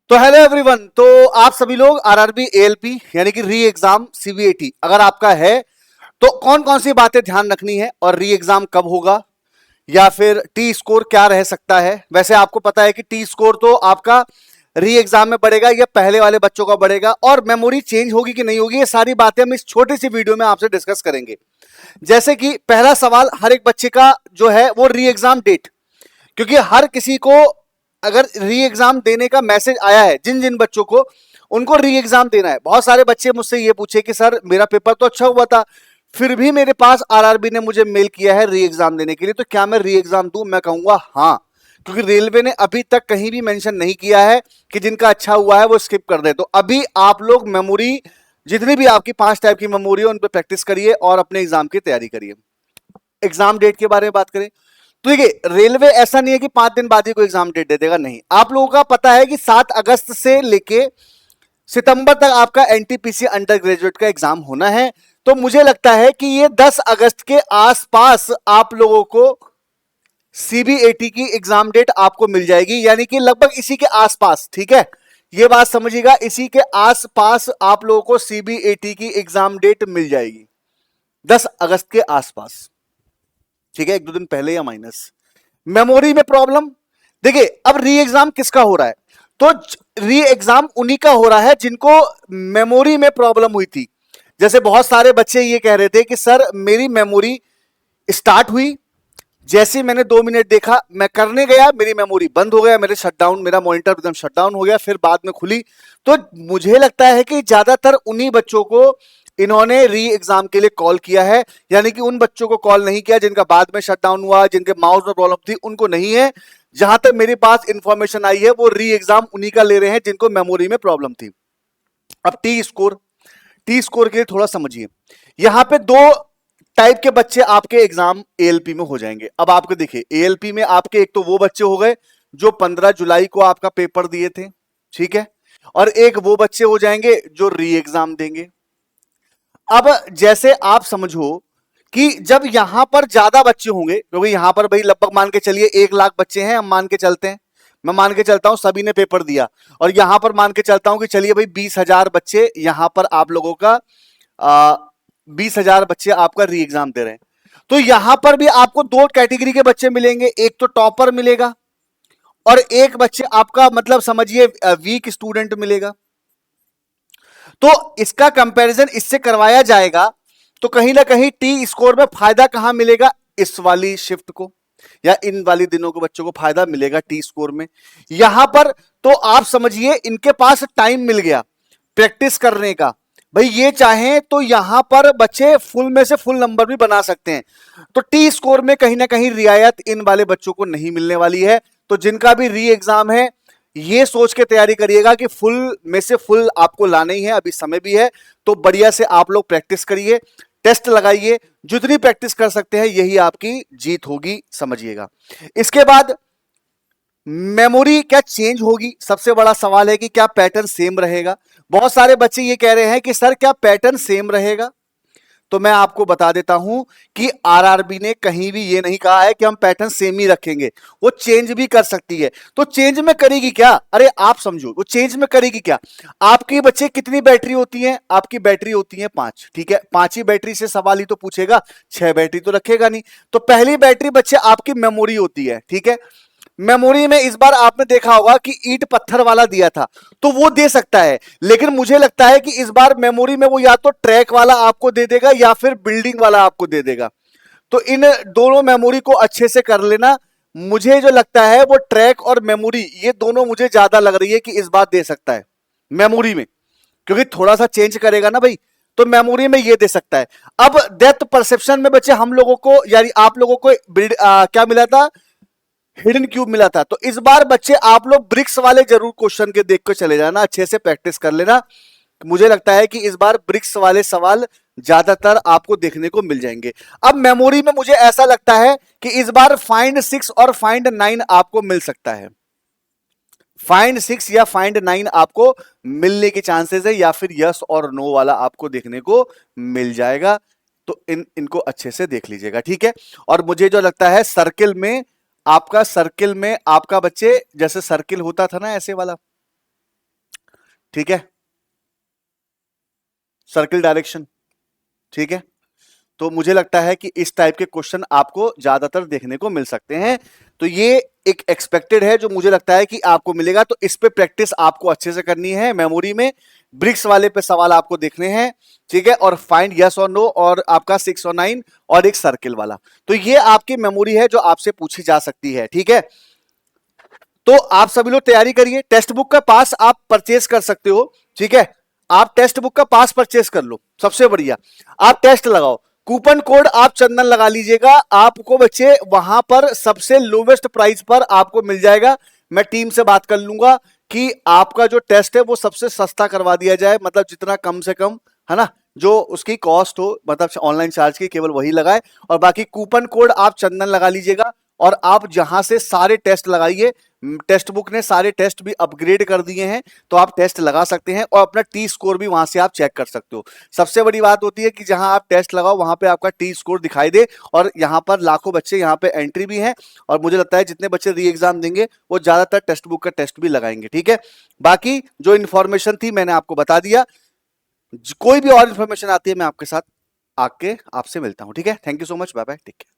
तो hello everyone. तो आप सभी लोग आरआरबी एएलपी यानी कि री एग्जाम सीबीएटी अगर आपका है तो कौन कौन सी बातें ध्यान रखनी है और री एग्जाम कब होगा या फिर टी स्कोर क्या रह सकता है। वैसे आपको पता है कि टी स्कोर तो आपका री एग्जाम में बढ़ेगा या पहले वाले बच्चों का बढ़ेगा, और मेमोरी चेंज होगी कि नहीं होगी, ये सारी बातें हम इस छोटी सी वीडियो में आपसे डिस्कस करेंगे। जैसे कि पहला सवाल हर एक बच्चे का जो है वो री एग्जाम डेट, क्योंकि हर किसी को अगर री एग्जाम देने का मैसेज आया है, जिन जिन बच्चों को उनको री एग्जाम देना है। बहुत सारे बच्चे मुझसे ये पूछे कि सर मेरा पेपर तो अच्छा हुआ था, फिर भी मेरे पास आरआरबी ने मुझे मेल किया है री एग्जाम देने के लिए, तो क्या मैं री एग्जाम दूं? मैं कहूंगा हाँ, क्योंकि रेलवे ने अभी तक कहीं भी मेंशन नहीं किया है कि जिनका अच्छा हुआ है वो स्किप कर दे। तो अभी आप लोग मेमोरी, जितनी भी आपकी 5 टाइप की मेमोरी है उन पर प्रैक्टिस करिए और अपने एग्जाम की तैयारी करिए। एग्जाम डेट के बारे में बात करें तो देखिए, रेलवे ऐसा नहीं है कि 5 दिन बाद ही कोई एग्जाम डेट दे देगा, नहीं। आप लोगों का पता है कि 7 अगस्त से लेके सितंबर तक आपका एनटीपीसी अंडर ग्रेजुएट का एग्जाम होना है। तो मुझे लगता है कि ये 10 अगस्त के आसपास आप लोगों को सीबीएटी की एग्जाम डेट आपको मिल जाएगी, यानी कि लगभग इसी के आसपास। ठीक है, ये बात समझिएगा, इसी के आसपास आप लोगों को सीबीएटी की एग्जाम डेट मिल जाएगी 10 अगस्त के आसपास। ठीक है, एक दो दिन पहले या माइनस। मेमोरी में प्रॉब्लम, देखिए अब री एग्जाम किसका हो रहा है? तो री एग्जाम उन्हीं का हो रहा है जिनको मेमोरी में प्रॉब्लम हुई थी। जैसे बहुत सारे बच्चे ये कह रहे थे कि सर मेरी मेमोरी स्टार्ट हुई, जैसे मैंने 2 मिनट देखा, मैं करने गया, मेरी मेमोरी बंद हो गया, मेरे शटडाउन, मेरा मॉनिटर एकदम शटडाउन हो गया, फिर बाद में खुली। तो मुझे लगता है कि ज्यादातर उन्हीं बच्चों को इन्होंने री एग्जाम के लिए कॉल किया है, यानी कि उन बच्चों को कॉल नहीं किया जिनका बाद में शटडाउन हुआ, जिनके माउस में प्रॉब्लम थी, उनको नहीं है। जहां तक मेरे पास इंफॉर्मेशन आई है वो री एग्जाम उन्हीं का ले रहे हैं जिनको मेमोरी में प्रॉब्लम थी। अब टी स्कोर, टी स्कोर के लिए थोड़ा समझिए, यहां पे 2 टाइप के बच्चे आपके एग्जाम एएलपी में हो जाएंगे। अब आपको देखिए, एएलपी में आपके एक तो वो बच्चे हो गए जो 15 जुलाई को आपका पेपर दिए थे, ठीक है, और एक वो बच्चे हो जाएंगे जो री एग्जाम देंगे। अब जैसे आप समझो कि जब यहां पर ज्यादा बच्चे होंगे, क्योंकि यहां पर भाई लगभग मान के चलिए 1 लाख बच्चे हैं, हम मान के चलते हैं, मैं मान के चलता हूं सभी ने पेपर दिया, और यहां पर मान के चलता हूं कि चलिए भाई 20,000 बच्चे यहां पर आप लोगों का 20,000 बच्चे आपका री एग्जाम दे रहे हैं। तो यहां पर भी आपको 2 कैटेगरी के बच्चे मिलेंगे, एक तो टॉपर मिलेगा और एक बच्चे आपका मतलब समझिए वीक स्टूडेंट मिलेगा। तो इसका कंपैरिजन इससे करवाया जाएगा, तो कहीं ना कहीं टी स्कोर में फायदा कहां मिलेगा? इस वाली शिफ्ट को या इन वाली दिनों के बच्चों को फायदा मिलेगा टी स्कोर में। यहां पर तो आप समझिए इनके पास टाइम मिल गया प्रैक्टिस करने का। भाई ये चाहें तो यहां पर बच्चे फुल में से फुल नंबर भी बना सकते हैं। तो टी स्कोर में कहीं ना कहीं रियायत इन वाले बच्चों को नहीं मिलने वाली है। तो जिनका भी री एग्जाम है, ये सोच के तैयारी करिएगा कि फुल में से फुल आपको लाना ही है, अभी समय भी है, तो बढ़िया से आप लोग प्रैक्टिस करिए, टेस्ट लगाइए, जितनी प्रैक्टिस कर सकते हैं यही आपकी जीत होगी, समझिएगा। इसके बाद मेमोरी क्या चेंज होगी? सबसे बड़ा सवाल है कि क्या पैटर्न सेम रहेगा। बहुत सारे बच्चे ये कह रहे हैं कि सर क्या पैटर्न सेम रहेगा? तो मैं आपको बता देता हूं कि आरआरबी ने कहीं भी ये नहीं कहा है कि हम पैटर्न सेम ही रखेंगे, वो चेंज भी कर सकती है। तो चेंज में करेगी क्या? अरे आप समझो, वो चेंज में करेगी क्या? आपकी बच्चे कितनी बैटरी होती है? आपकी बैटरी होती है 5, ठीक है, 5 ही बैटरी से सवाल ही तो पूछेगा, 6 बैटरी तो रखेगा नहीं। तो पहली बैटरी बच्चे आपकी मेमोरी होती है, ठीक है। मेमोरी में इस बार आपने देखा होगा कि ईंट पत्थर वाला दिया था, तो वो दे सकता है, लेकिन मुझे लगता है कि इस बार मेमोरी में वो या तो ट्रैक वाला आपको दे देगा या फिर बिल्डिंग वाला आपको दे देगा। तो इन दोनों मेमोरी को अच्छे से कर लेना। मुझे जो लगता है वो ट्रैक और मेमोरी, ये दोनों मुझे ज्यादा लग रही है कि इस बार दे सकता है मेमोरी में, क्योंकि थोड़ा सा चेंज करेगा ना भाई, तो मेमोरी में ये दे सकता है। अब डेप्थ परसेप्शन में बच्चे हम लोगों को यानी आप लोगों को क्या मिला था? हिडन क्यूब मिला था। तो इस बार बच्चे आप लोग ब्रिक्स वाले जरूर क्वेश्चन के देख कर चले जाना, अच्छे से प्रैक्टिस कर लेना। मुझे लगता है कि इस बार ब्रिक्स वाले सवाल ज्यादातर आपको देखने को मिल जाएंगे। अब मेमोरी में मुझे ऐसा लगता है कि इस बार फाइंड 6 और फाइंड 9 आपको मिल सकता है। फाइंड 6 या फाइंड 9 आपको मिलने के चांसेस है, या फिर यस और नो वाला आपको देखने को मिल जाएगा। तो इनको अच्छे से देख लीजिएगा, ठीक है। और मुझे जो लगता है सर्किल में आपका बच्चे, जैसे सर्किल होता था ना ऐसे वाला, ठीक है, सर्किल डायरेक्शन, ठीक है। तो मुझे लगता है कि इस टाइप के क्वेश्चन आपको ज्यादातर देखने को मिल सकते हैं। तो ये एक एक्सपेक्टेड है जो मुझे लगता है कि आपको मिलेगा। तो इस पे प्रैक्टिस आपको अच्छे से करनी है मेमोरी में। ब्रिक्स वाले पे सवाल आपको देखने हैं, ठीक है, और फाइंड यस और नो, और आपका 6 और 9, और एक सर्किल वाला। तो ये आपकी मेमोरी है जो आपसे पूछी जा सकती है, ठीक है। तो आप सभी लोग तैयारी करिए। टेक्स्ट बुक का पास आप परचेज कर सकते हो, ठीक है। आप टेक्स्ट बुक का पास परचेज कर लो, सबसे बढ़िया। आप टेस्ट लगाओ, कूपन कोड आप चंदन लगा लीजिएगा, आपको बच्चे वहां पर सबसे लोवेस्ट प्राइस पर आपको मिल जाएगा। मैं टीम से बात कर लूंगा कि आपका जो टेस्ट है वो सबसे सस्ता करवा दिया जाए, मतलब जितना कम से कम, है ना, जो उसकी कॉस्ट हो, मतलब ऑनलाइन चार्ज की, केवल वही लगाए। और बाकी कूपन कोड आप चंदन लगा लीजिएगा, और आप जहां से सारे टेस्ट लगाइए। टेक्स्ट बुक ने सारे टेस्ट भी अपग्रेड कर दिए हैं, तो आप टेस्ट लगा सकते हैं, और अपना टी स्कोर भी वहां से आप चेक कर सकते हो। सबसे बड़ी बात होती है कि जहां आप टेस्ट लगाओ वहां पे आपका टी स्कोर दिखाई दे, और यहाँ पर लाखों बच्चे यहाँ पे एंट्री भी हैं, और मुझे लगता है जितने बच्चे री एग्जाम देंगे वो ज्यादातर टेक्स्ट बुक का टेस्ट भी लगाएंगे, ठीक है। बाकी जो इन्फॉर्मेशन थी मैंने आपको बता दिया। कोई भी और इन्फॉर्मेशन आती है मैं आपके साथ आके आपसे मिलता हूं, ठीक है। Thank you so much, bye bye, take care.